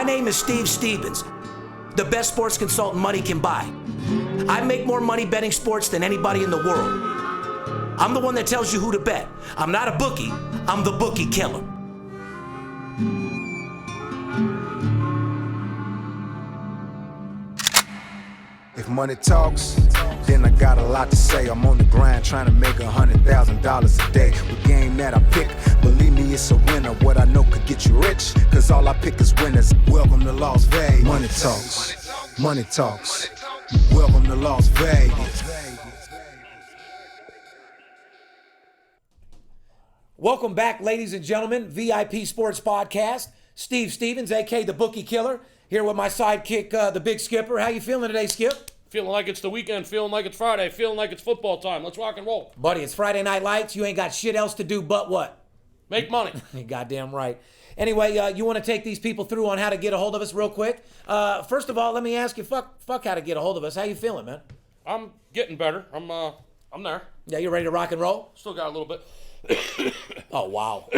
name is Steve Stevens, the best sports consultant money can buy. I make more money betting sports than anybody in the world. I'm the one that tells you who to bet. I'm not a bookie, I'm the Bookie Killer. If money talks, then I got a lot to say. I'm on the grind trying to make $100,000 a day. With game that I pick, believe me, it's a winner. What I know could get you rich, cause all I pick is winners. Welcome to Las Vegas. Money talks, money talks. Welcome to Las Vegas. Welcome back, ladies and gentlemen. VIP Sports Podcast. Steve Stevens, a.k.a. the Bookie Killer, here with my sidekick, the Big Skipper. How you feeling today, Skip? Feeling like it's the weekend, feeling like it's Friday, feeling like it's football time. Let's rock and roll. Buddy, it's Friday Night Lights. You ain't got shit else to do but what? Make money. You're goddamn right. Anyway, you want to take these people through on how to get a hold of us real quick? First of all, let me ask you, fuck how to get a hold of us. How you feeling, man? I'm getting better. I'm there. Yeah, you ready to rock and roll? Still got a little bit. Oh, wow.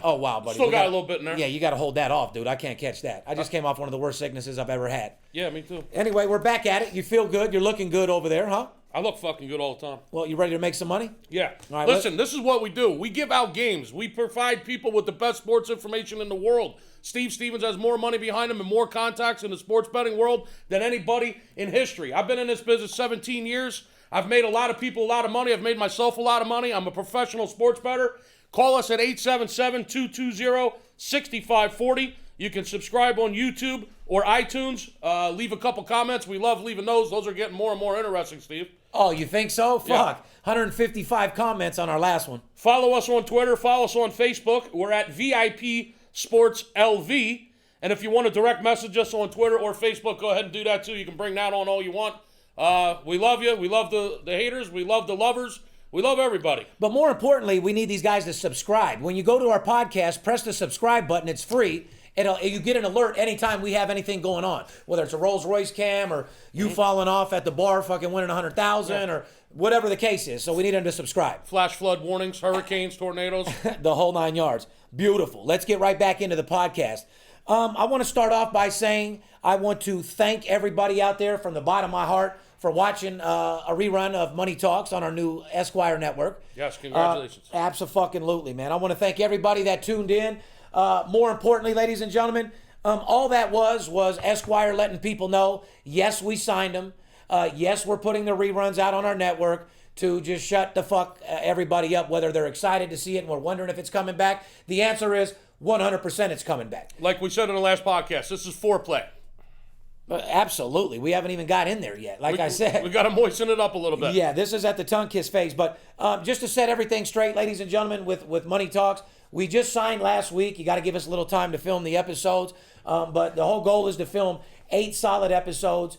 Oh, wow, buddy. Still got a little bit in there. Yeah, you got to hold that off, dude. I can't catch that. I just came off one of the worst sicknesses I've ever had. Yeah, me too. Anyway, we're back at it. You feel good. You're looking good over there, huh? I look fucking good all the time. Well, you ready to make some money? Yeah. All right, listen, this is what we do. We give out games. We provide people with the best sports information in the world. Steve Stevens has more money behind him and more contacts in the sports betting world than anybody in history. I've been in this business 17 years. I've made a lot of people a lot of money. I've made myself a lot of money. I'm a professional sports bettor. Call us at 877-220-6540. You can subscribe on YouTube or iTunes. Leave a couple comments. We love leaving those. Those are getting more and more interesting, Steve. Oh, you think so? Fuck. Yeah. 155 comments on our last one. Follow us on Twitter. Follow us on Facebook. We're at VIP Sports LV. And if you want to direct message us on Twitter or Facebook, go ahead and do that too. You can bring that on all you want. We love you. We love the haters. We love the lovers. We love everybody. But more importantly, we need these guys to subscribe. When you go to our podcast, press the subscribe button. It's free. You get an alert anytime we have anything going on, whether it's a Rolls Royce cam or you falling off at the bar fucking winning 100,000 or whatever the case is. So we need them to subscribe. Flash flood warnings, hurricanes, tornadoes. The whole 9 yards. Beautiful. Let's get right back into the podcast. I want to start off by saying I want to thank everybody out there from the bottom of my heart for watching a rerun of Money Talks on our new Esquire network. Yes, congratulations. Absolutely, man. I want to thank everybody that tuned in. More importantly, ladies and gentlemen, all that was Esquire letting people know, yes, we signed them. Yes, we're putting the reruns out on our network to just shut the fuck everybody up, whether they're excited to see it and we're wondering if it's coming back. The answer is 100% it's coming back. Like we said in the last podcast, this is foreplay. Absolutely. We haven't even got in there yet. I said. We got to moisten it up a little bit. Yeah, this is at the tongue kiss phase. But just to set everything straight, ladies and gentlemen, with Money Talks, we just signed last week. You got to give us a little time to film the episodes. But the whole goal is to film 8 solid episodes,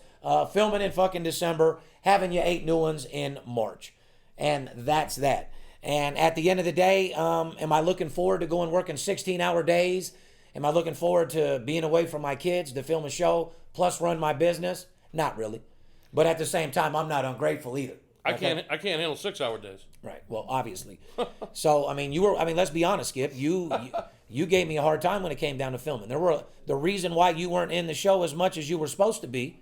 filming in fucking December, having you 8 new ones in March. And that's that. And at the end of the day, am I looking forward to going working 16-hour days? Am I looking forward to being away from my kids to film a show plus run my business? Not really. But at the same time, I'm not ungrateful either. Okay? I can't handle 6-hour days. Right. Well, obviously. So, let's be honest, Skip. You gave me a hard time when it came down to filming. The reason why you weren't in the show as much as you were supposed to be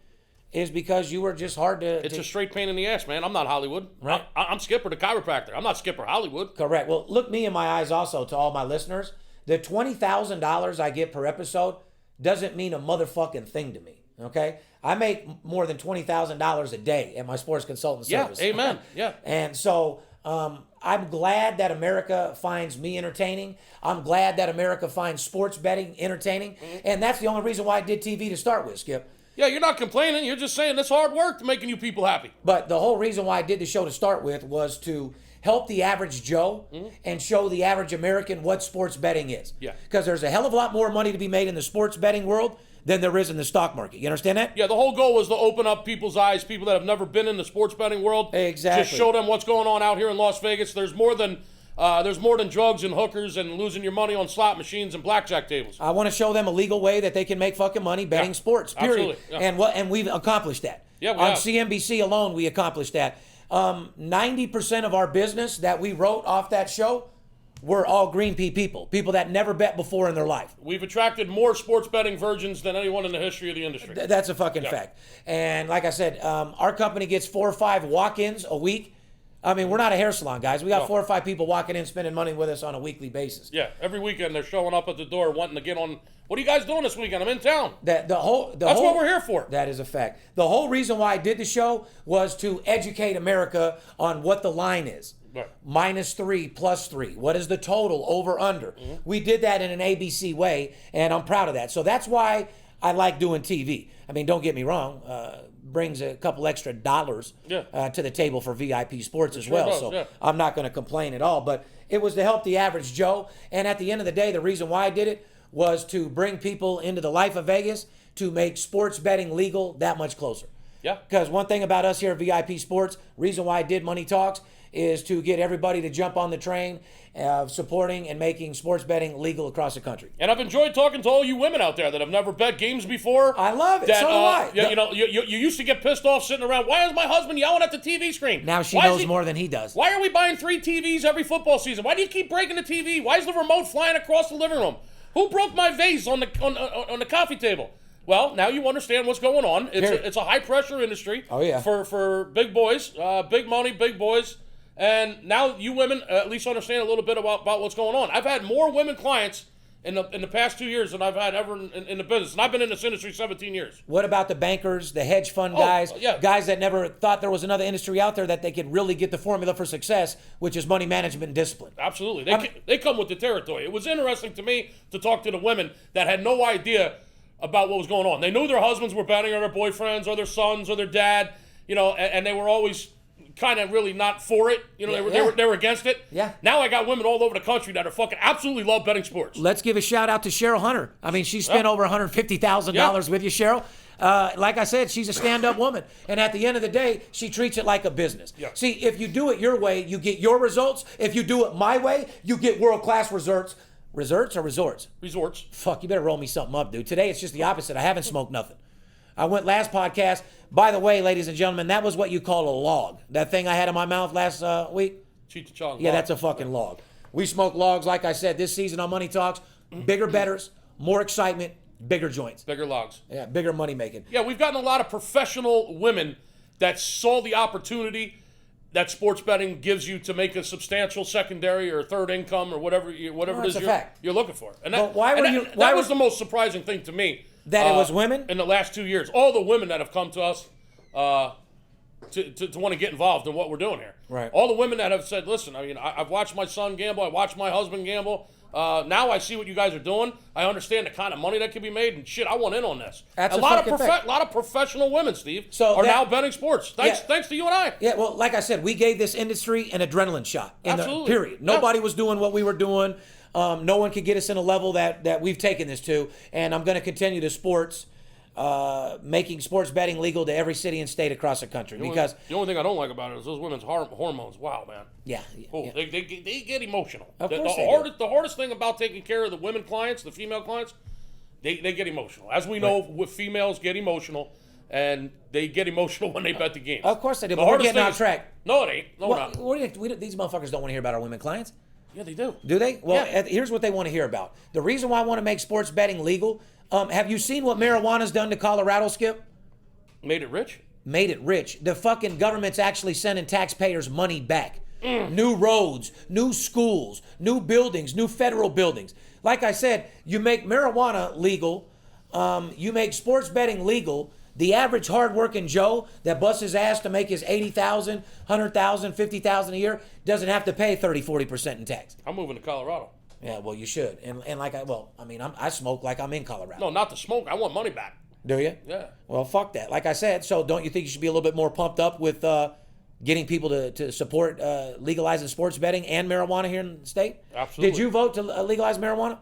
is because you were just hard to... It's a straight pain in the ass, man. I'm not Hollywood. Right. I'm Skipper, the chiropractor. I'm not Skipper Hollywood. Correct. Well, look me in my eyes also to all my listeners. The $20,000 I get per episode doesn't mean a motherfucking thing to me, okay? I make more than $20,000 a day at my sports consultant service. Yeah, amen. Yeah. And so I'm glad that America finds me entertaining. I'm glad that America finds sports betting entertaining. And that's the only reason why I did TV to start with, Skip. Yeah, you're not complaining. You're just saying it's hard work to making you people happy. But the whole reason why I did the show to start with was to help the average Joe and show the average American what sports betting is. Yeah. Because there's a hell of a lot more money to be made in the sports betting world than there is in the stock market. You understand that? Yeah, the whole goal was to open up people's eyes, people that have never been in the sports betting world. Exactly. Just show them what's going on out here in Las Vegas. There's more than drugs and hookers and losing your money on slot machines and blackjack tables. I want to show them a legal way that they can make fucking money betting sports, period. Absolutely. Yeah. And we've accomplished that. Yeah, we on have. CNBC alone, we accomplished that. 90% of our business that we wrote off that show we're all green pea people that never bet before in their life. We've attracted more sports betting virgins than anyone in the history of the industry. That's a fucking fact. And like I said, our company gets 4 or 5 walk-ins a week. I mean, we're not a hair salon, guys. We got 4 or 5 people walking in, spending money with us on a weekly basis. Yeah, every weekend they're showing up at the door wanting to get on. What are you guys doing this weekend? I'm in town. That's what we're here for. That is a fact. The whole reason why I did the show was to educate America on what the line is. Right. -3, +3. What is the total over under? Mm-hmm. We did that in an ABC way, and I'm proud of that. So that's why I like doing TV. I mean, don't get me wrong. Brings a couple extra dollars to the table for VIP sports as well. So I'm not going to complain at all. But it was to help the average Joe. And at the end of the day, the reason why I did it was to bring people into the life of Vegas to make sports betting legal that much closer. Yeah. Because one thing about us here at VIP Sports, reason why I did Money Talks is to get everybody to jump on the train of supporting and making sports betting legal across the country. And I've enjoyed talking to all you women out there that have never bet games before. I love it. So do I. You used to get pissed off sitting around. Why is my husband yelling at the TV screen? Now she knows more than he does. Why are we buying 3 TVs every football season? Why do you keep breaking the TV? Why is the remote flying across the living room? Who broke my vase on the coffee table? Well, now you understand what's going on. It's a high pressure industry. Oh yeah. For big boys, big money, big boys. And now you women at least understand a little bit about what's going on. I've had more women clients in the past 2 years than I've had ever in the business. And I've been in this industry 17 years. What about the bankers, the hedge fund guys, guys that never thought there was another industry out there that they could really get the formula for success, which is money management and discipline? Absolutely. They come with the territory. It was interesting to me to talk to the women that had no idea about what was going on. They knew their husbands were betting, or their boyfriends, or their sons, or their dad, and they were always kind of really not for it. They were against it. Yeah. Now I got women all over the country that are fucking absolutely love betting sports. Let's give a shout out to Cheryl Hunter. I mean, she spent over $150,000 with you, Cheryl. Like I said, she's a stand-up woman. And at the end of the day, she treats it like a business. Yeah. See, if you do it your way, you get your results. If you do it my way, you get world-class results. Resorts or resorts? Resorts. Fuck, you better roll me something up, dude. Today it's just the opposite. I haven't smoked nothing. I went last podcast. By the way, ladies and gentlemen, that was what you call a log. That thing I had in my mouth last week? Cheech Chong. Yeah, that's a fucking log. We smoke logs, like I said, this season on Money Talks. Bigger bettors, more excitement, bigger joints. Bigger logs. Yeah, bigger money making. Yeah, we've gotten a lot of professional women that saw the opportunity that sports betting gives you to make a substantial secondary or third income or whatever it is you're looking for. And that was the most surprising thing to me. That it was women? In the last 2 years. All the women that have come to us to want to get involved in what we're doing here. Right. All the women that have said, listen, I mean, I've watched my son gamble. I watched my husband gamble. Now I see what you guys are doing. I understand the kind of money that can be made, and shit, I want in on this. That's a lot of professional women, Steve, are now betting sports. Thanks to you and I. Yeah, well, like I said, we gave this industry an adrenaline shot. Absolutely. Period. Nobody was doing what we were doing. No one could get us in a level that we've taken this to, and I'm going to continue to making sports betting legal to every city and state across the country. Because the only thing I don't like about it is those women's hormones. Wow, man. Yeah. They get emotional. Of course they do. The hardest thing about taking care of the women clients, the female clients, they get emotional. As we know, with females get emotional, and they get emotional when they bet the games. Of course they do, but we're getting off track. No, it ain't. No, we're not. These motherfuckers don't want to hear about our women clients. Yeah, they do. Do they? Well, here's what they want to hear about. The reason why I want to make sports betting legal, have you seen what marijuana's done to Colorado, Skip? Made it rich? Made it rich. The fucking government's actually sending taxpayers money back. New roads, new schools, new buildings, new federal buildings. Like I said, you make marijuana legal, you make sports betting legal. The average hard-working Joe that busts his ass to make his $80,000, $100,000, $50,000 a year doesn't have to pay 30-40% in tax. I'm moving to Colorado. Yeah, well, you should. And I smoke like I'm in Colorado. No, not to smoke. I want money back. Do you? Yeah. Well, fuck that. Like I said, so don't you think you should be a little bit more pumped up with getting people to support legalizing sports betting and marijuana here in the state? Absolutely. Did you vote to legalize marijuana?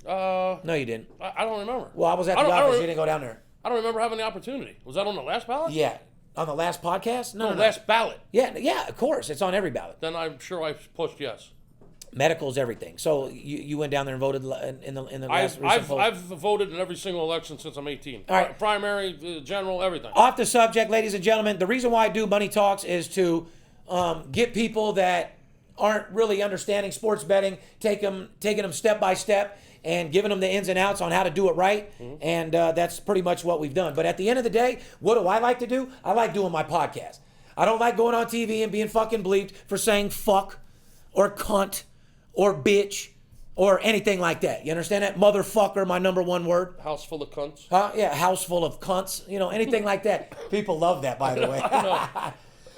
No, you didn't. I don't remember. Well, I was at the office. You didn't go down there. I don't remember having the opportunity. Was that on the last ballot? Yeah. On the last podcast? No. Last ballot. Yeah, of course. It's on every ballot. Then I'm sure I pushed yes. Medical's everything. So you went down there and voted in the last recent poll? I've voted in every single election since I'm 18. All right. Primary, general, everything. Off the subject, ladies and gentlemen, the reason why I do Money Talks is to get people that aren't really understanding sports betting, taking them step by step and giving them the ins and outs on how to do it right. And that's pretty much what we've done. But at the end of the day, what do I like to do? I like doing my podcast. I don't like going on TV and being fucking bleeped for saying fuck or cunt or bitch or anything like that. You understand that? Motherfucker, my number one word. House full of cunts. Yeah, house full of cunts. You know, anything like that. People love that, by the way.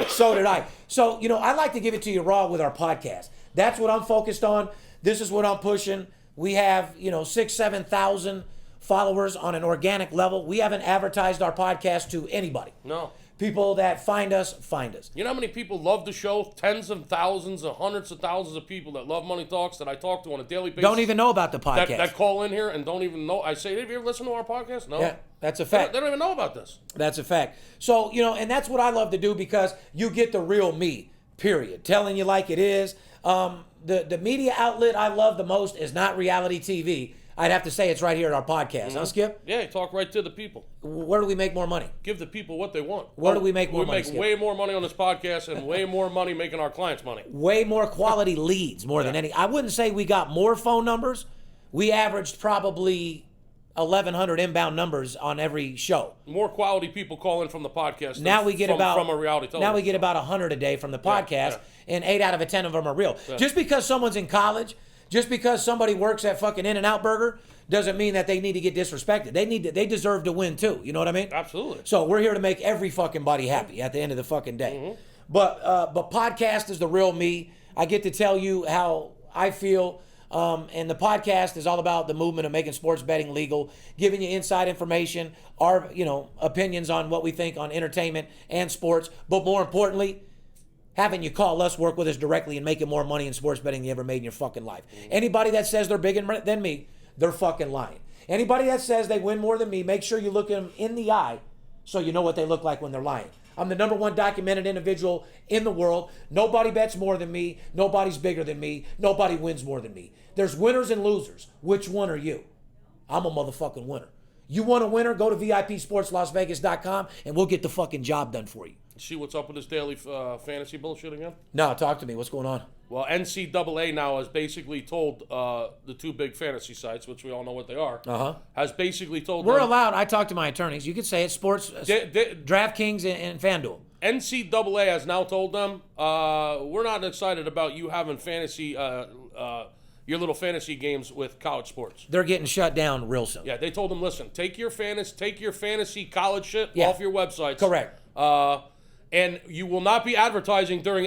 So did I. So, you know, I like to give it to you raw with our podcast. That's what I'm focused on. This is what I'm pushing. We have, 6,000, 7,000 followers on an organic level. We haven't advertised our podcast to anybody. No. People that find us, find us. You know how many people love the show? Tens of thousands and hundreds of thousands of people that love Money Talks that I talk to on a daily basis. Don't even know about the podcast. That call in here and don't even know. I say, have you ever listened to our podcast? No. Yeah, that's a fact. They don't even know about this. That's a fact. So, and that's what I love to do because you get the real me, period. Telling you like it is. The media outlet I love the most is not reality TV. I'd have to say it's right here at our podcast. Huh, Skip? Yeah, you talk right to the people. Where do we make more money? Give the people what they want. Where do we make more money, We make way more money on this podcast and way more money making our clients money. Way more quality leads more than any. I wouldn't say we got more phone numbers. We averaged probably 1,100 inbound numbers on every show. More quality people call in from the podcast now we get from a reality television Now we get about 100 a day from the podcast, and 8 out of 10 of them are real. Yeah. Just because someone's in college, just because somebody works at fucking In-N-Out Burger, doesn't mean that they need to get disrespected. They deserve to win too. You know what I mean? Absolutely. So we're here to make every fucking body happy at the end of the fucking day. But podcast is the real me. I get to tell you how I feel. And the podcast is all about the movement of making sports betting legal, giving you inside information, our opinions on what we think on entertainment and sports. But more importantly, having you call us, work with us directly, and making more money in sports betting than you ever made in your fucking life. Anybody that says they're bigger than me, they're fucking lying. Anybody that says they win more than me, make sure you look them in the eye so you know what they look like when they're lying. I'm the number one documented individual in the world. Nobody bets more than me. Nobody's bigger than me. Nobody wins more than me. There's winners and losers. Which one are you? I'm a motherfucking winner. You want a winner? Go to VIPSportsLasVegas.com and we'll get the fucking job done for you. See what's up with this daily fantasy bullshit again? No, talk to me. What's going on? Well, NCAA now has basically told the two big fantasy sites, which we all know what they are, has basically told We're them, allowed. I talked to my attorneys. You could say it's sports, DraftKings and FanDuel. NCAA has now told them, we're not excited about you having fantasy, your little fantasy games with college sports. They're getting shut down real soon. Yeah, they told them, listen, take your fantasy college shit off your websites. Correct. And you will not be advertising during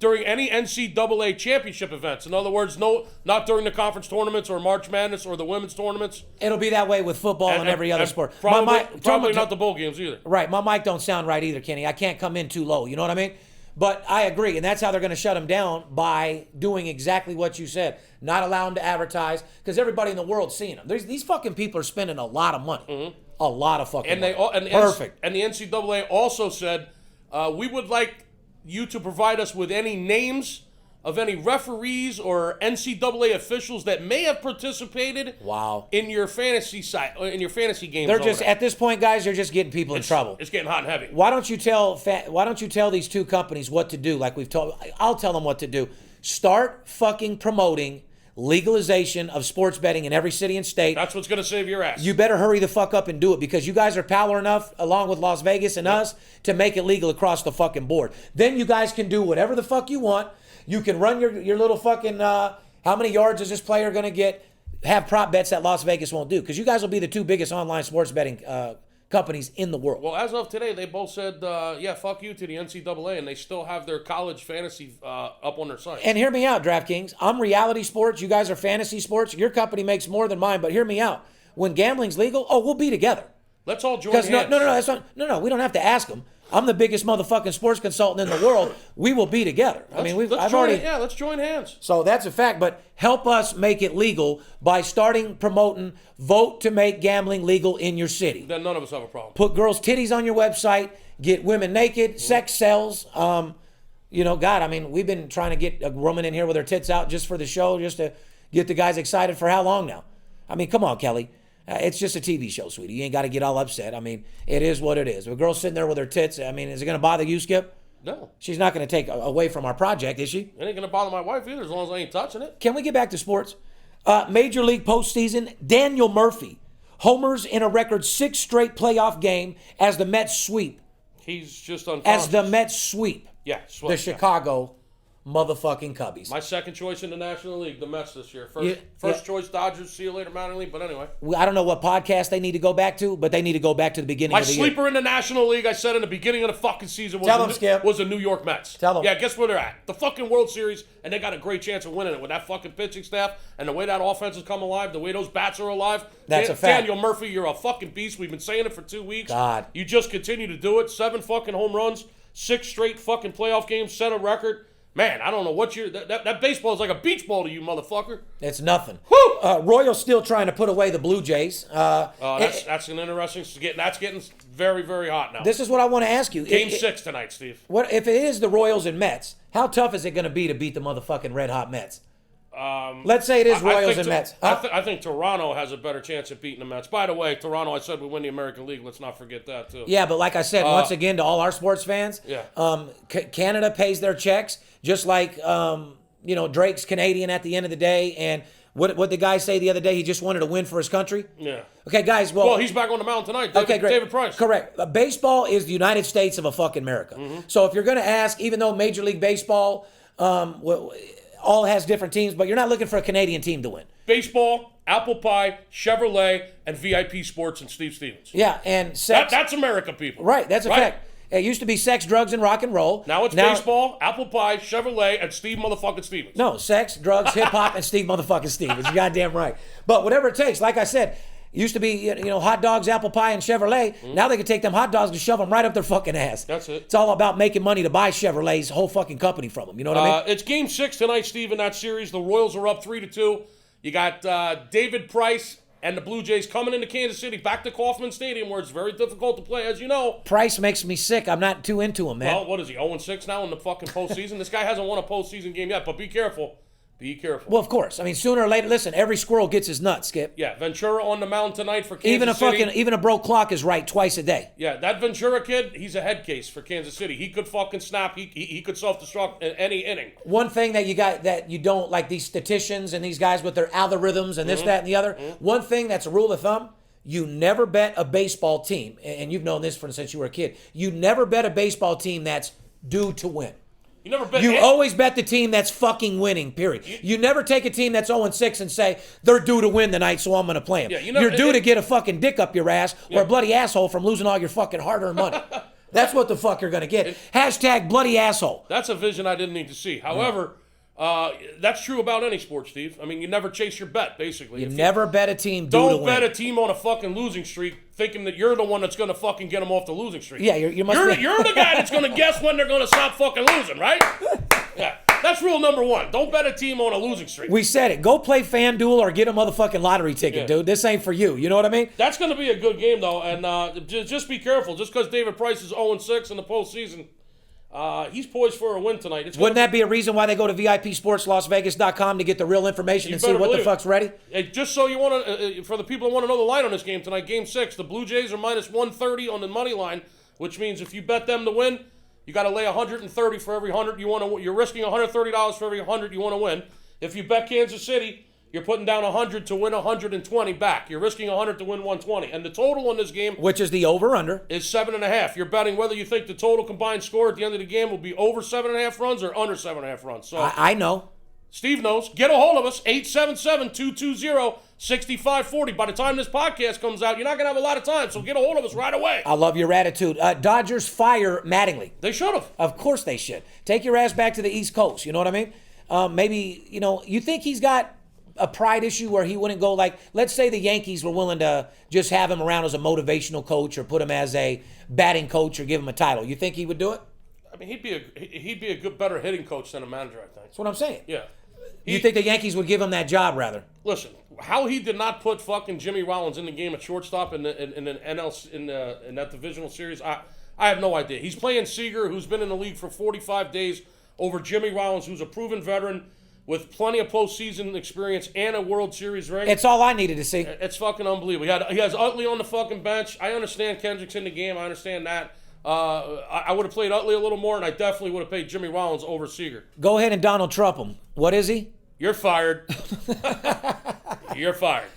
during any NCAA championship events. In other words, not during the conference tournaments or March Madness or the women's tournaments. It'll be that way with football and every other sport. Probably not the bowl games either. Right. My mic don't sound right either, Kenny. I can't come in too low. You know what I mean? But I agree, and that's how they're going to shut them down, by doing exactly what you said. Not allow them to advertise, because everybody in the world's seeing them. These fucking people are spending a lot of money. A lot of fucking money. Perfect. And the NCAA also said, we would like you to provide us with any names of any referees or NCAA officials that may have participated in your fantasy site, in your fantasy games. They're just at this point, guys. They're just getting people in trouble. It's getting hot and heavy. Why don't you tell these two companies what to do? Like we've told, I'll tell them what to do. Start fucking promoting legalization of sports betting in every city and state. That's what's going to save your ass. You better hurry the fuck up and do it, because you guys are power enough, along with Las Vegas and us, to make it legal across the fucking board. Then you guys can do whatever the fuck you want. You can run your little fucking, how many yards is this player going to get? Have prop bets that Las Vegas won't do, because you guys will be the two biggest online sports betting companies in the world. Well, as of today, they both said, fuck you to the NCAA, and they still have their college fantasy up on their site. And hear me out, DraftKings. I'm reality sports. You guys are fantasy sports. Your company makes more than mine, but hear me out. When gambling's legal, we'll be together. Let's all join hands. No, we don't have to ask them. I'm the biggest motherfucking sports consultant in the world. We will be together. Let's join hands. So that's a fact. But help us make it legal by promoting, vote to make gambling legal in your city. Then none of us have a problem. Put girls' titties on your website. Get women naked. Sex sells. We've been trying to get a woman in here with her tits out just for the show, just to get the guys excited for how long now? I mean, come on, Kelly. It's just a TV show, sweetie. You ain't got to get all upset. I mean, it is what it is. If a girl's sitting there with her tits, I mean, is it going to bother you, Skip? No. She's not going to take away from our project, is she? It ain't going to bother my wife either as long as I ain't touching it. Can we get back to sports? Major League postseason, Daniel Murphy homers in a record 6 straight playoff game as the Mets sweep. He's just unconscious. As the Mets sweep Yeah, the Chicago motherfucking Cubbies. My second choice in the National League, the Mets this year. First choice, Dodgers. See you later, Minor League. But anyway. I don't know what podcast they need to go back to, but they need to go back to the beginning My of the year. sleeper in the National League, I said in the beginning of the fucking season, was the New York Mets. Tell them. Yeah, guess where they're at? The fucking World Series, and they got a great chance of winning it with that fucking pitching staff and the way that offense has come alive, the way those bats are alive. That's a fact. Daniel Murphy, you're a fucking beast. We've been saying it for 2 weeks. God. You just continue to do it. 7 fucking home runs, 6 straight fucking playoff games, set a record. Man, I don't know what you're... That baseball is like a beach ball to you, motherfucker. It's nothing. Woo! Royals still trying to put away the Blue Jays. That's an interesting... That's getting very, very hot now. This is what I want to ask you. Game 6 tonight, Steve. What if it is the Royals and Mets? How tough is it going to be to beat the motherfucking red hot Mets? Let's say it is Royals and Mets. I think Toronto has a better chance of beating the Mets. By the way, Toronto, I said we win the American League. Let's not forget that, too. Yeah, but like I said, once again, to all our sports fans, Canada pays their checks, just like Drake's Canadian at the end of the day. And what the guy say the other day? He just wanted to win for his country. Yeah. Okay, guys. Well, he's back on the mound tonight. Okay, great. David Price. Correct. Baseball is the United States of a fucking America. Mm-hmm. So if you're going to ask, even though Major League Baseball, all has different teams, but you're not looking for a Canadian team to win. Baseball, Apple Pie, Chevrolet, and VIP Sports and Steve Stevens. Yeah, and sex. That's America, people. Right, that's a fact. It used to be sex, drugs, and rock and roll. Now it's baseball, Apple Pie, Chevrolet, and Steve motherfucking Stevens. No, sex, drugs, hip-hop, and Steve motherfucking Stevens. You're goddamn right. But whatever it takes, like I said, used to be, hot dogs, apple pie, and Chevrolet. Mm-hmm. Now they can take them hot dogs and shove them right up their fucking ass. That's it. It's all about making money to buy Chevrolet's whole fucking company from them. You know what I mean? It's Game 6 tonight, Steve, in that series. The Royals are up 3-2. You got David Price and the Blue Jays coming into Kansas City, back to Kauffman Stadium, where it's very difficult to play, as you know. Price makes me sick. I'm not too into him, man. Well, what is he, 0-6 now in the fucking postseason? This guy hasn't won a postseason game yet, but be careful. Be careful. Well, of course. I mean, sooner or later, listen, every squirrel gets his nuts, Skip. Yeah, Ventura on the mound tonight for Kansas City. Even a broke clock is right twice a day. Yeah, that Ventura kid, he's a head case for Kansas City. He could fucking snap. He could self-destruct in any inning. One thing that you don't like, these statisticians and these guys with their algorithms and this, that, and the other. Mm-hmm. One thing that's a rule of thumb: you never bet a baseball team, and you've known this since you were a kid. You never bet a baseball team that's due to win. You never bet. You always bet the team that's fucking winning, period. You never take a team that's 0-6 and say, they're due to win tonight, so I'm going to play them. Yeah, you're due to get a fucking dick up your ass or a bloody asshole from losing all your fucking hard-earned money. That's what the fuck you're going to get. Hashtag bloody asshole. That's a vision I didn't need to see. However, that's true about any sport, Steve. I mean, you never chase your bet, basically. You never bet a team due to win. Don't bet a team on a fucking losing streak thinking that you're the one that's going to fucking get them off the losing streak. Yeah, you're the guy that's going to guess when they're going to stop fucking losing, right? Yeah, that's rule number 1. Don't bet a team on a losing streak. We said it. Go play FanDuel or get a motherfucking lottery ticket, dude. This ain't for you. You know what I mean? That's going to be a good game, though, and just be careful. Just because David Price is 0-6 in the postseason, he's poised for a win tonight. Wouldn't that be a reason why they go to VIPSportsLasVegas.com to get the real information and see what the fuck's ready? Hey, just so you want to, for the people who want to know the line on this game tonight, Game 6, the Blue Jays are minus 130 on the money line, which means if you bet them to win, you got to lay 130 for every 100 you want to. You're risking $130 for every 100 you want to win. If you bet Kansas City, you're putting down 100 to win 120 back. You're risking 100 to win 120. And the total on this game, which is the over/under, is 7.5. You're betting whether you think the total combined score at the end of the game will be over 7.5 runs or under 7.5 runs. So I know. Steve knows. Get a hold of us, 877-220-6540. By the time this podcast comes out, you're not going to have a lot of time, so get a hold of us right away. I love your attitude. Dodgers fire Mattingly. They should have. Of course they should. Take your ass back to the East Coast. You know what I mean? Maybe, you think he's got a pride issue where he wouldn't go like, let's say the Yankees were willing to just have him around as a motivational coach or put him as a batting coach or give him a title. You think he would do it? I mean, he'd be a good, better hitting coach than a manager, I think. That's what I'm saying. Yeah. You think the Yankees would give him that job, rather? Listen, how he did not put fucking Jimmy Rollins in the game at shortstop in that divisional series, I have no idea. He's playing Seager, who's been in the league for 45 days, over Jimmy Rollins, who's a proven veteran with plenty of postseason experience and a World Series ring. It's all I needed to see. It's fucking unbelievable. He has Utley on the fucking bench. I understand Kendrick's in the game. I understand that. I would have played Utley a little more, and I definitely would have paid Jimmy Rollins over Seager. Go ahead and Donald Trump him. What is he? You're fired. You're fired.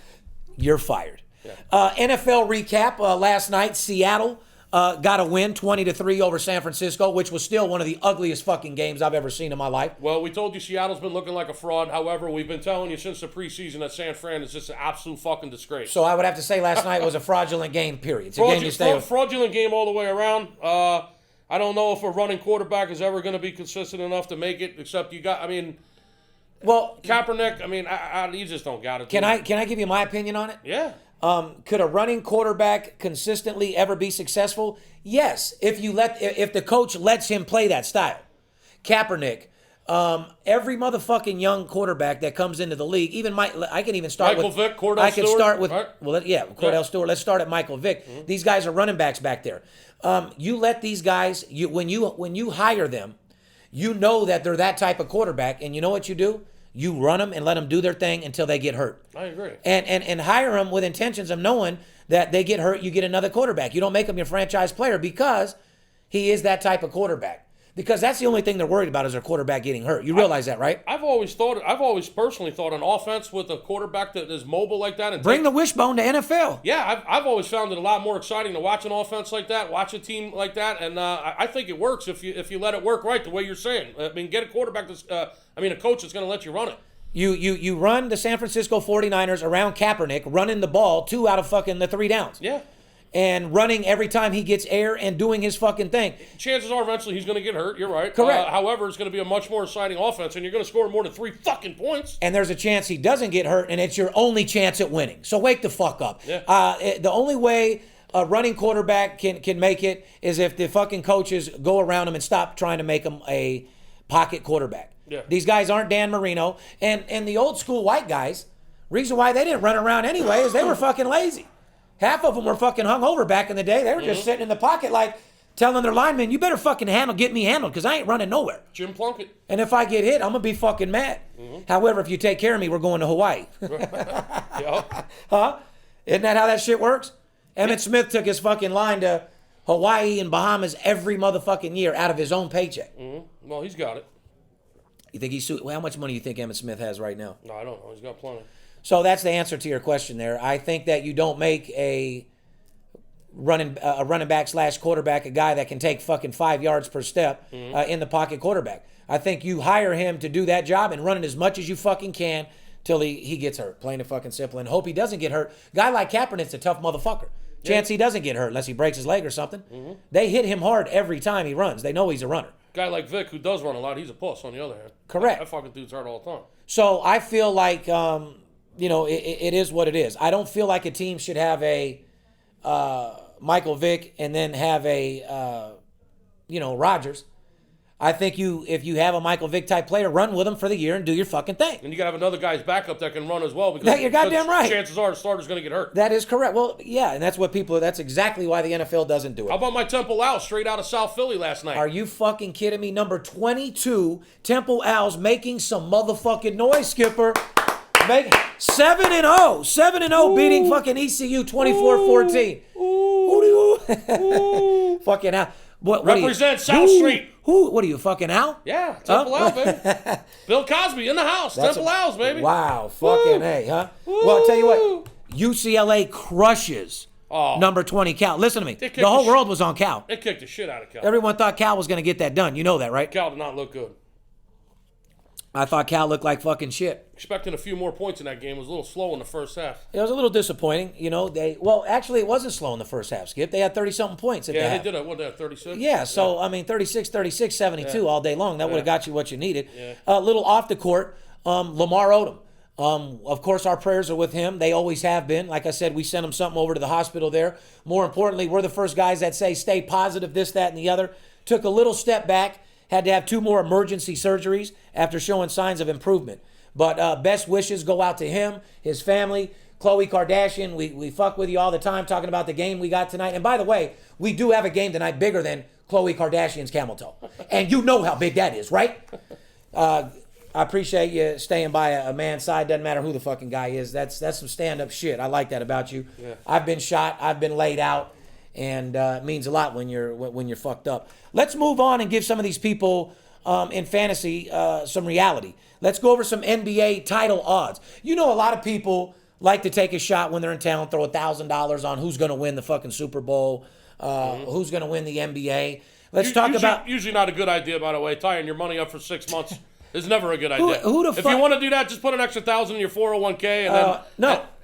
You're fired. Yeah. NFL recap. Last night, Seattle got a win, 20-3 over San Francisco, which was still one of the ugliest fucking games I've ever seen in my life. Well, we told you Seattle's been looking like a fraud. However, we've been telling you since the preseason that San Fran is just an absolute fucking disgrace. So I would have to say last night was a fraudulent game, period. It's a game you stay fraudulent game all the way around. I don't know if a running quarterback is ever going to be consistent enough to make it, except well, Kaepernick, you just don't got it. Can I give you my opinion on it? Yeah. Could a running quarterback consistently ever be successful? Yes, if the coach lets him play that style. Kaepernick, every motherfucking young quarterback that comes into the league, even I can even start Michael with Vick, Cordell I can Stewart, start with right? Cordell Stewart. Let's start at Michael Vick. Mm-hmm. These guys are running backs back there. You let these guys when you hire them, you know that they're that type of quarterback, and you know what you do? You run them and let them do their thing until they get hurt. I agree. And hire them with intentions of knowing that they get hurt, you get another quarterback. You don't make him your franchise player because he is that type of quarterback. Because that's the only thing they're worried about is their quarterback getting hurt. You realize that, right? I've always personally thought an offense with a quarterback that is mobile like that. And bring the wishbone to NFL. Yeah, I've always found it a lot more exciting to watch an offense like that, watch a team like that, and I think it works if you let it work right the way you're saying. Get a quarterback that's, a coach that's going to let you run it. You run the San Francisco 49ers around Kaepernick, running the ball 2 out of fucking the 3 downs. Yeah. And running every time he gets air and doing his fucking thing. Chances are eventually he's going to get hurt. You're right. Correct. However, it's going to be a much more exciting offense, and you're going to score more than 3 fucking points. And there's a chance he doesn't get hurt, and it's your only chance at winning. So wake the fuck up. Yeah. The only way a running quarterback can make it is if the fucking coaches go around him and stop trying to make him a pocket quarterback. Yeah. These guys aren't Dan Marino. And the old school white guys, reason why they didn't run around anyway is they were fucking lazy. Half of them were fucking hungover back in the day. They were just sitting in the pocket like telling their linemen, you better fucking get me handled because I ain't running nowhere. Jim Plunkett. And if I get hit, I'm going to be fucking mad. However, if you take care of me, we're going to Hawaii. Yep. Huh? Isn't that how that shit works? Emmitt Smith took his fucking line to Hawaii and Bahamas every motherfucking year out of his own paycheck. Well, he's got it. You think how much money do you think Emmitt Smith has right now? No, I don't know. He's got plenty. So that's the answer to your question there. I think that you don't make a running back / quarterback a guy that can take fucking 5 yards per step in the pocket quarterback. I think you hire him to do that job and run it as much as you fucking can till he gets hurt. Plain and fucking simple. And hope he doesn't get hurt. Guy like Kaepernick's a tough motherfucker. Chance he doesn't get hurt unless he breaks his leg or something. They hit him hard every time he runs. They know he's a runner. Guy like Vic, who does run a lot, he's a puss on the other hand. Correct. That fucking dude's hurt all the time. So I feel like, it is what it is. I don't feel like a team should have a Michael Vick and then have a, Rodgers. I think if you have a Michael Vick type player, run with him for the year and do your fucking thing. And you got to have another guy's backup that can run as well because you're goddamn right. Chances are the starter's going to get hurt. That is correct. Well, yeah, and that's exactly why the NFL doesn't do it. How about my Temple Owls straight out of South Philly last night? Are you fucking kidding me? Number 22, Temple Owls making some motherfucking noise, Skipper. 7-0. 7-0 beating fucking ECU 24-14. Fucking hell. What Represent South Street. What are you, fucking Al? Yeah, Temple Owls, baby. Bill Cosby in the house. Temple Owls, baby. Wow, fucking A, huh? Well, I'll tell you what. UCLA crushes number 20 Cal. Listen to me. The whole world was on Cal. They kicked the shit out of Cal. Everyone thought Cal was going to get that done. You know that, right? Cal did not look good. I thought Cal looked like fucking shit. Expecting a few more points in that game. It was a little slow in the first half. It was a little disappointing. Actually, it wasn't slow in the first half, Skip. They had 30-something points at the half. They did. What, they had 36? Yeah, so, 36-72 all day long. That would have got you what you needed. Yeah. A little off the court, Lamar Odom. Of course, our prayers are with him. They always have been. Like I said, we sent him something over to the hospital there. More importantly, we're the first guys that say stay positive, this, that, and the other. Took a little step back. Had to have 2 more emergency surgeries after showing signs of improvement. But best wishes go out to him, his family, Khloe Kardashian. We fuck with you all the time talking about the game we got tonight. And by the way, we do have a game tonight bigger than Khloe Kardashian's camel toe. And you know how big that is, right? I appreciate you staying by a man's side. Doesn't matter who the fucking guy is. That's some stand-up shit. I like that about you. Yeah. I've been shot. I've been laid out. and it means a lot when you're fucked up. Let's move on and give some of these people in fantasy some reality. Let's go over some NBA title odds. You know, a lot of people like to take a shot when they're in town, throw $1,000 on who's going to win the fucking Super Bowl, who's going to win the NBA. Let's talk about... Usually not a good idea, by the way. Tying your money up for 6 months is never a good idea. If you want to do that, just put an extra $1,000 in your 401k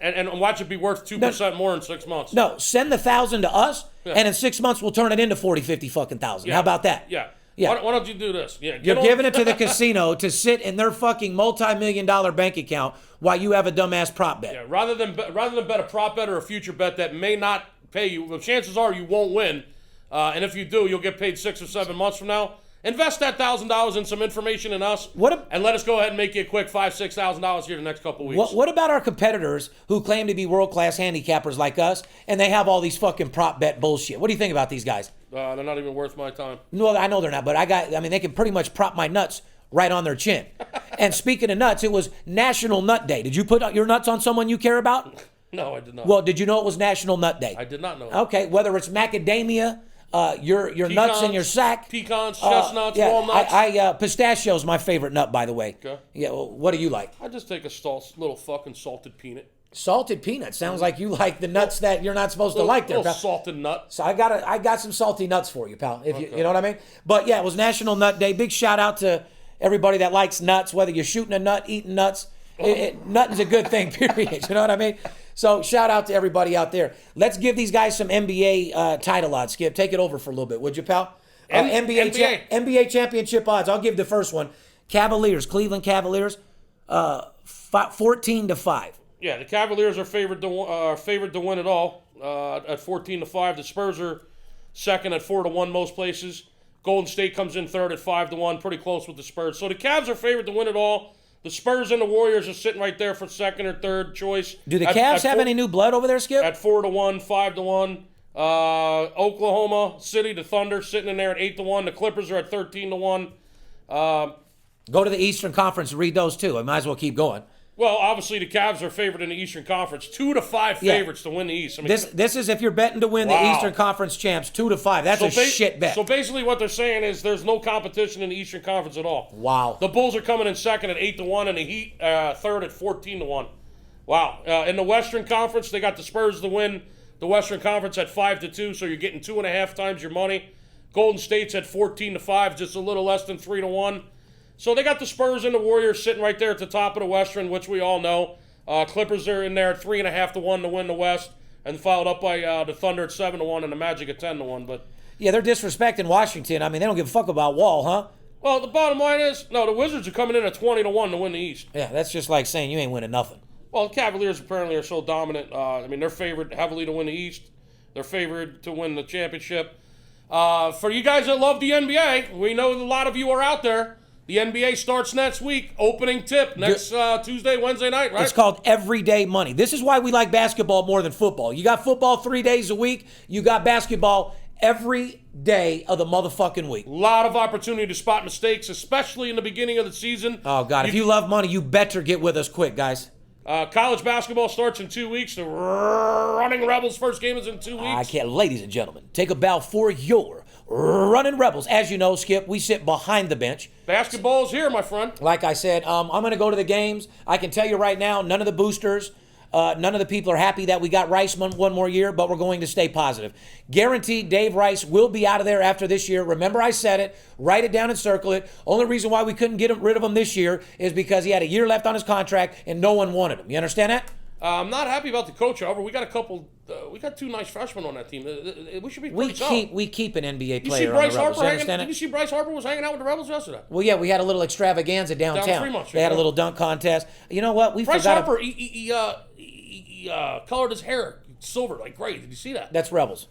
and and watch it be worth 2% more in 6 months. No, send the $1,000 to us, and in 6 months we'll turn it into 40, 50 fucking thousand. How about that? Yeah. Yeah. Why don't you do this? Yeah, you're giving it to the casino to sit in their fucking multi-million-dollar bank account while you have a dumbass prop bet. Yeah, rather than bet a prop bet or a future bet that may not pay you, well, chances are you won't win. And if you do, you'll get paid 6 or 7 months from now. Invest that $1,000 in some information in us, and let us go ahead and make you a quick $5,000, $6,000 here in the next couple weeks. What about our competitors who claim to be world-class handicappers like us, and they have all these fucking prop bet bullshit? What do you think about these guys? They're not even worth my time. No, I know they're not, but they can pretty much prop my nuts right on their chin. And speaking of nuts, it was National Nut Day. Did you put your nuts on someone you care about? No, I did not. Well, did you know it was National Nut Day? I did not know. Okay, whether it's macadamia, your pecans, nuts in your sack. Pecans, chestnuts, walnuts. Pistachio is my favorite nut, by the way. Okay. Yeah, well, what do you like? I just take a little fucking salted peanut. Salted peanut sounds like you like the nuts that you're not supposed to like there, pal. Salted nut. So I got some salty nuts for you, pal. If you know what I mean. But yeah, it was National Nut Day. Big shout out to everybody that likes nuts, whether you're shooting a nut, eating nuts. Nutting's a good thing, period. You know what I mean? So shout out to everybody out there. Let's give these guys some NBA title odds. Skip, take it over for a little bit, would you, pal? NBA championship odds. I'll give the first one. Cleveland Cavaliers, 14-5. Yeah, the Cavaliers are favored to win it all at 14-5. The Spurs are second at 4-1 most places. Golden State comes in third at 5-1, pretty close with the Spurs. So the Cavs are favored to win it all. The Spurs and the Warriors are sitting right there for second or third choice. Do the Cavs have any new blood over there, Skip? At 4-1, 5-1. Oklahoma City, the Thunder, sitting in there at 8-1. The Clippers are at 13-1. Go to the Eastern Conference and read those too. I might as well keep going. Well, obviously the Cavs are favored in the Eastern Conference, 2-5 favorites to win the East. I mean, this is if you're betting to win the Eastern Conference champs, 2-5. That's a shit bet. So basically, what they're saying is there's no competition in the Eastern Conference at all. Wow. The Bulls are coming in second at 8-1, and the Heat third at 14-1. Wow. In the Western Conference, they got the Spurs to win the Western Conference at 5-2, so you're getting 2.5 times your money. Golden State's at 14-5, just a little less than 3-1. So they got the Spurs and the Warriors sitting right there at the top of the Western, which we all know. Clippers are in there at 3.5-1 to win the West, and followed up by the Thunder at 7-1 and the Magic at 10-1. But yeah, they're disrespecting Washington. I mean, they don't give a fuck about Wall, huh? Well, the bottom line is, no, the Wizards are coming in at 20-1 to win the East. Yeah, that's just like saying you ain't winning nothing. Well, the Cavaliers apparently are so dominant. I mean, they're favored heavily to win the East. They're favored to win the championship. For you guys that love the NBA, we know a lot of you are out there. The NBA starts next week. Opening tip next Tuesday, Wednesday night, right? It's called Everyday Money. This is why we like basketball more than football. You got football 3 days a week. You got basketball every day of the motherfucking week. A lot of opportunity to spot mistakes, especially in the beginning of the season. Oh, God. If you love money, you better get with us quick, guys. College basketball starts in 2 weeks. The Running Rebels' first game is in 2 weeks. I can't. Ladies and gentlemen, take a bow for your Running Rebels. As you know, Skip, we sit behind the bench. Basketball's here, my friend. Like I said, I'm going to go to the games. I can tell you right now, none of the boosters, none of the people are happy that we got Rice one more year, but we're going to stay positive. Guaranteed Dave Rice will be out of there after this year. Remember I said it. Write it down and circle it. Only reason why we couldn't get rid of him this year is because he had a year left on his contract and no one wanted him. You understand that? I'm not happy about the coach. However, we got we got 2 nice freshmen on that team. We should be pretty solid. We keep an NBA player on the Rebels. Did you see Bryce Harper was hanging out with the Rebels yesterday? Well, yeah, we had a little extravaganza downtown. Down Fremont Street, they had a little dunk contest. You know what? Bryce Harper, he colored his hair silver like gray. Did you see that? That's Rebels.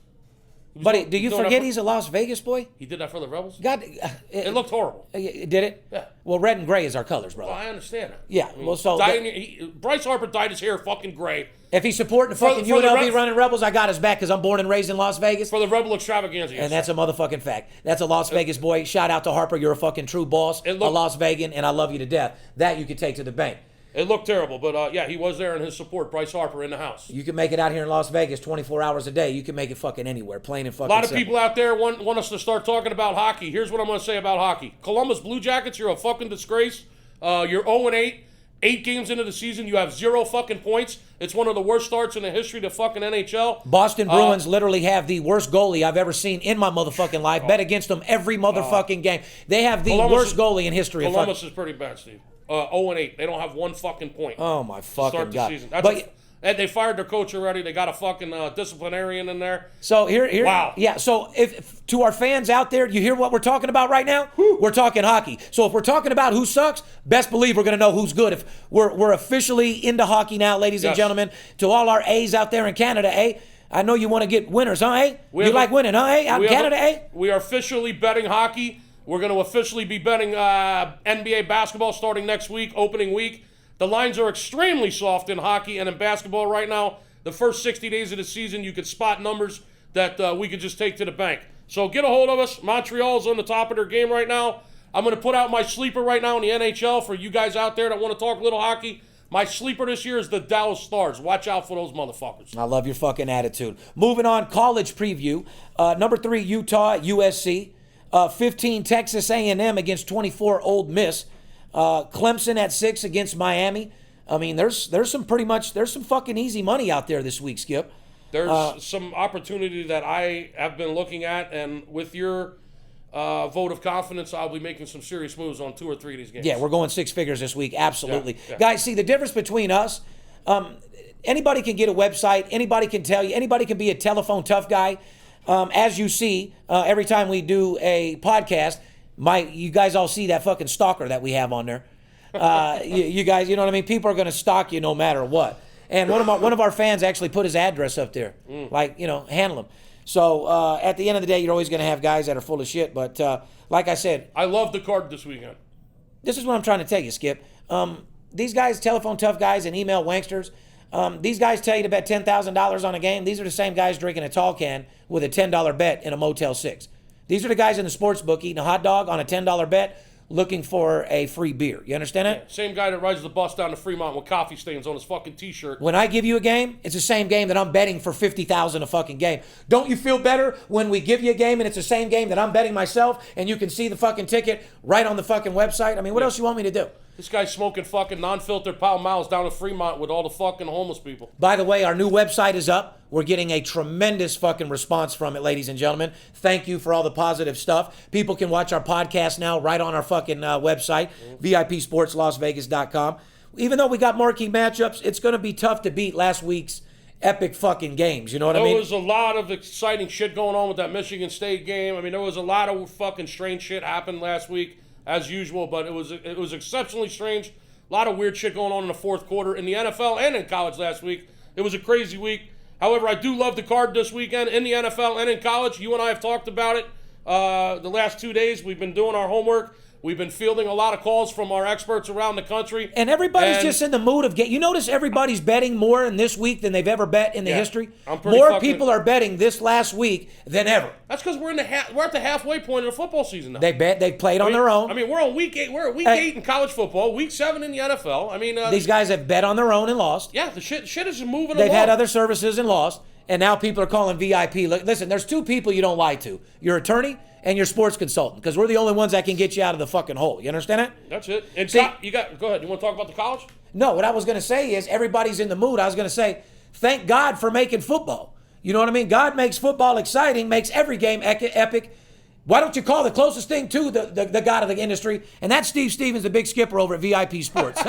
Buddy, do you forget he's a Las Vegas boy? He did that for the Rebels? God, it looked horrible. Did it? Yeah. Well, red and gray is our colors, brother. Well, I understand that. Yeah. I mean, well, so Bryce Harper dyed his hair fucking gray. If he's supporting the fucking UNLV Running Rebels, I got his back because I'm born and raised in Las Vegas. For the Rebel extravaganza. And that's a motherfucking fact. That's a Las Vegas boy. Shout out to Harper. You're a fucking true boss. A Las Vegan, and I love you to death. That you can take to the bank. It looked terrible, but yeah, he was there and his support, Bryce Harper, in the house. You can make it out here in Las Vegas 24 hours a day. You can make it fucking anywhere, plain and fucking A lot of simple. people out there want us to start talking about hockey. Here's what I'm going to say about hockey. Columbus Blue Jackets, you're a fucking disgrace. You're 0-8. 8 games into the season, you have 0 fucking points. It's one of the worst starts in the history of the fucking NHL. Boston Bruins literally have the worst goalie I've ever seen in my motherfucking life. Bet against them every motherfucking game. They have the worst goalie in history. Columbus is pretty bad, Steve. 0-8. They don't have 1 fucking point. Oh my fucking start the God. season. And they fired their coach already. They got a fucking disciplinarian in there. So here, wow. Yeah. So if to our fans out there, you hear what we're talking about right now? We're talking hockey. So if we're talking about who sucks, best believe we're gonna know who's good. If we're officially into hockey now, ladies and gentlemen. To all our A's out there in Canada, I know you want to get winners, huh? You like winning, huh? Out in Canada, We are officially betting hockey. We're going to officially be betting NBA basketball starting next week, opening week. The lines are extremely soft in hockey and in basketball right now. The first 60 days of the season, you could spot numbers that we could just take to the bank. So get a hold of us. Montreal's on the top of their game right now. I'm going to put out my sleeper right now in the NHL for you guys out there that want to talk little hockey. My sleeper this year is the Dallas Stars. Watch out for those motherfuckers. I love your fucking attitude. Moving on, college preview. Number 3, Utah, USC. 15, Texas A&M against 24, Ole Miss. Clemson at 6 against Miami. I mean, there's some fucking easy money out there this week, Skip. There's some opportunity that I have been looking at, and with your vote of confidence, I'll be making some serious moves on 2 or 3 of these games. Yeah, we're going 6 figures this week, absolutely. Yeah. Guys, see, the difference between us, anybody can get a website, anybody can tell you, anybody can be a telephone tough guy. As you see, every time we do a podcast, you guys all see that fucking stalker that we have on there. You guys, you know what I mean? People are going to stalk you no matter what. And one of our fans actually put his address up there, handle him. So at the end of the day, you're always going to have guys that are full of shit. But like I said, I love the card this weekend. This is what I'm trying to tell you, Skip. These guys, telephone tough guys and email wanksters, these guys tell you to bet $10,000 on a game. These are the same guys drinking a tall can with a $10 bet in a Motel 6. These are the guys in the sports book eating a hot dog on a $10 bet looking for a free beer. You understand it? Yeah, same guy that rides the bus down to Fremont with coffee stains on his fucking T-shirt. When I give you a game, it's the same game that I'm betting for $50,000 a fucking game. Don't you feel better when we give you a game and it's the same game that I'm betting myself and you can see the fucking ticket right on the fucking website? I mean, what else you want me to do? This guy's smoking fucking non-filtered Pall Malls down in Fremont with all the fucking homeless people. By the way, our new website is up. We're getting a tremendous fucking response from it, ladies and gentlemen. Thank you for all the positive stuff. People can watch our podcast now right on our fucking website, VIPSportsLasVegas.com. Even though we got marquee matchups, it's going to be tough to beat last week's epic fucking games. You know what I mean? There was a lot of exciting shit going on with that Michigan State game. I mean, there was a lot of fucking strange shit happened last week, as usual, but it was exceptionally strange. A lot of weird shit going on in the fourth quarter in the NFL and in college last week. It was a crazy week. However, I do love the card this weekend in the NFL and in college. You and I have talked about it the last 2 days. We've been doing our homework. We've been fielding a lot of calls from our experts around the country. And everybody's just in the mood of you notice everybody's betting more in this week than they've ever bet in the history? More people are betting this last week than ever. That's because we're at the halfway point of the football season now. They've played on their own. I mean, we're on week 8. We're at week 8 in college football, week 7 in the NFL. I mean, these guys have bet on their own and lost. Yeah, the shit is moving along. They've had other services and lost, and now people are calling VIP. Listen, there's 2 people you don't lie to: your attorney and your sports consultant, because we're the only ones that can get you out of the fucking hole. You understand that? That's it. And See, go ahead. You want to talk about the college? No, what I was going to say is everybody's in the mood. I was going to say, thank God for making football. You know what I mean? God makes football exciting, makes every game epic. Why don't you call the closest thing to the God of the industry? And that's Steve Stevens, the big skipper over at VIP Sports.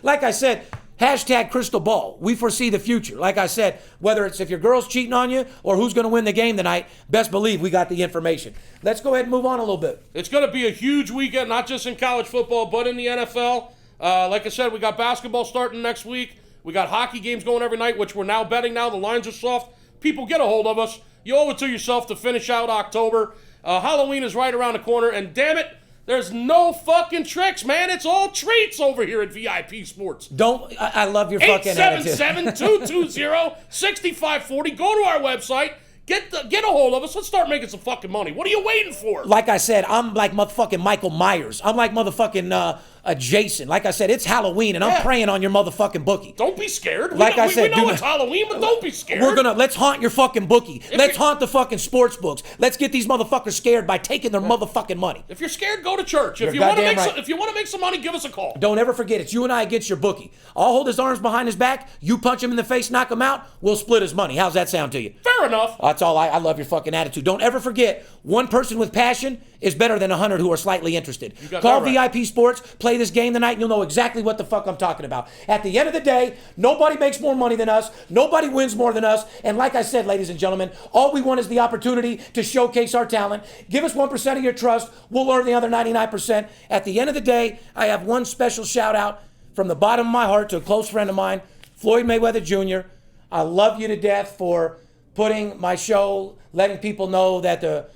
Like I said, hashtag crystal ball. We foresee the future. Like I said, whether it's if your girl's cheating on you or who's going to win the game tonight, best believe we got the information. Let's go ahead and move on a little bit. It's going to be a huge weekend, not just in college football, but in the NFL. Like I said, we got basketball starting next week. We got hockey games going every night, which we're now betting now. The lines are soft. People, get a hold of us. You owe it to yourself to finish out October. Halloween is right around the corner, and damn it, there's no fucking tricks, man. It's all treats over here at VIP Sports. I love your fucking attitude. 877-220-6540. Go to our website. Get a hold of us. Let's start making some fucking money. What are you waiting for? Like I said, I'm like motherfucking Michael Myers. I'm like motherfucking adjacent. Like I said, it's Halloween, and I'm preying on your motherfucking bookie. Don't be scared. Like I said, we know it's Halloween, but don't be scared. Let's haunt your fucking bookie. Let's haunt the fucking sports books. Let's get these motherfuckers scared by taking their motherfucking money. If you're scared, go to church. If you want to make some money, give us a call. Don't ever forget, it's you and I against your bookie. I'll hold his arms behind his back. You punch him in the face, knock him out. We'll split his money. How's that sound to you? Fair enough. That's all. I love your fucking attitude. Don't ever forget, one person with passion is better than 100 who are slightly interested. Call VIP Sports, play this game tonight, and you'll know exactly what the fuck I'm talking about. At the end of the day, nobody makes more money than us. Nobody wins more than us. And like I said, ladies and gentlemen, all we want is the opportunity to showcase our talent. Give us 1% of your trust. We'll earn the other 99%. At the end of the day, I have one special shout out from the bottom of my heart to a close friend of mine, Floyd Mayweather Jr. I love you to death for putting my show, letting people know that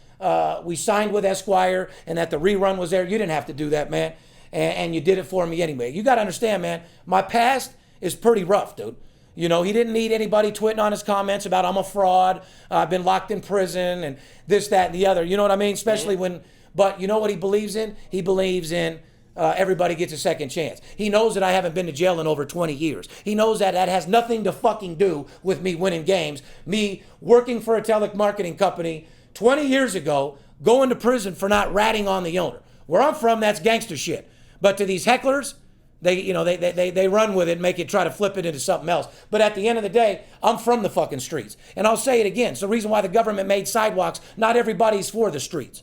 we signed with Esquire and that the rerun was there. You didn't have to do that, man. And you did it for me anyway. You got to understand, man, my past is pretty rough, dude. You know, he didn't need anybody twitting on his comments about I'm a fraud, I've been locked in prison, and this, that, and the other. You know what I mean? Especially but you know what he believes in? He believes in everybody gets a second chance. He knows that I haven't been to jail in over 20 years. He knows that has nothing to fucking do with me winning games. Me working for a telemarketing company 20 years ago, going to prison for not ratting on the owner. Where I'm from, that's gangster shit. But to these hecklers, they run with it and make it, try to flip it into something else. But at the end of the day, I'm from the fucking streets. And I'll say it again. It's the reason why the government made sidewalks. Not everybody's for the streets.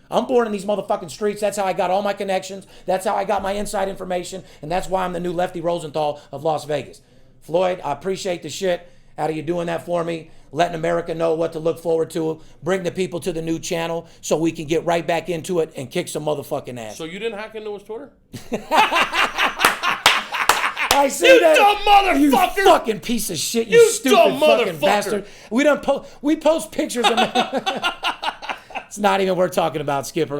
I'm born in these motherfucking streets. That's how I got all my connections. That's how I got my inside information. And that's why I'm the new Lefty Rosenthal of Las Vegas. Floyd, I appreciate the shit out of you doing that for me, letting America know what to look forward to, bring the people to the new channel so we can get right back into it and kick some motherfucking ass. So you didn't hack into his Twitter? I see you that. Dumb motherfucker! You fucking piece of shit, you stupid dumb fucking motherfucker. bastard. We post pictures of It's not even worth talking about, Skipper.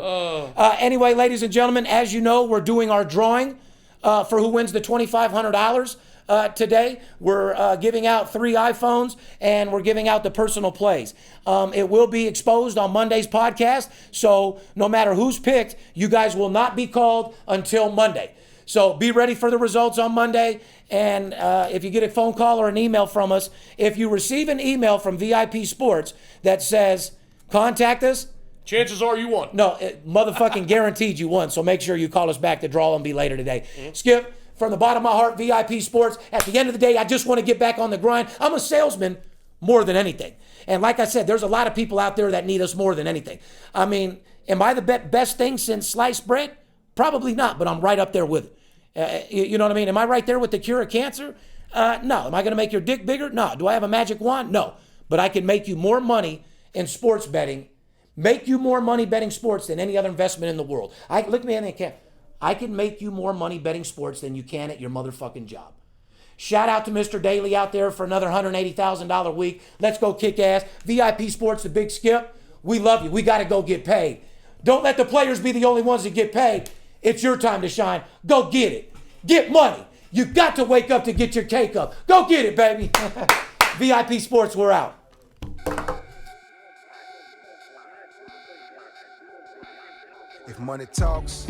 Anyway, ladies and gentlemen, as you know, we're doing our drawing for who wins the $2,500 today. We're giving out 3 iPhones, and we're giving out the personal plays. It will be exposed on Monday's podcast, so no matter who's picked, you guys will not be called until Monday. So be ready for the results on Monday, and if you get a phone call or an email from us, if you receive an email from VIP Sports that says, contact us, chances are you won. No, motherfucking guaranteed you won, so make sure you call us back. The draw will be later today. Skip, from the bottom of my heart, VIP Sports, at the end of the day, I just want to get back on the grind. I'm a salesman more than anything. And like I said, there's a lot of people out there that need us more than anything. I mean, am I the best thing since sliced bread? Probably not, but I'm right up there with it. You know what I mean? Am I right there with the cure of cancer? No. Am I going to make your dick bigger? No. Do I have a magic wand? No. But I can make you more money in sports betting, make you more money betting sports than any other investment in the world. Look at me in the camera. I can make you more money betting sports than you can at your motherfucking job. Shout out to Mr. Daly out there for another $180,000 week. Let's go kick ass. VIP Sports, the big Skip. We love you. We got to go get paid. Don't let the players be the only ones that get paid. It's your time to shine. Go get it. Get money. You got to wake up to get your cake up. Go get it, baby. VIP Sports, we're out. If money talks,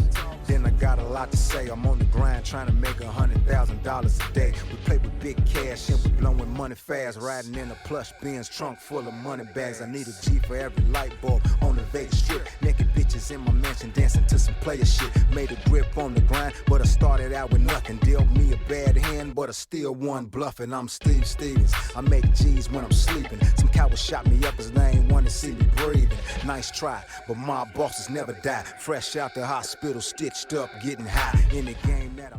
then I got a lot to say. I'm on the grind trying to make $100,000 a day. We play with big cash and we blowing money fast. Riding in a plush Benz trunk full of money bags. I need a G for every light bulb on the Vegas Strip. Naked bitches in my mansion dancing to some player shit. Made a grip on the grind, but I started out with nothing. Dealt me a bad hand, but I still won bluffing. I'm Steve Stevens. I make G's when I'm sleeping. Some cowards shot me up 'cause they ain't want to see me breathing. Nice try, but my bosses never die. Fresh out the hospital, stitched up, getting high in the game that I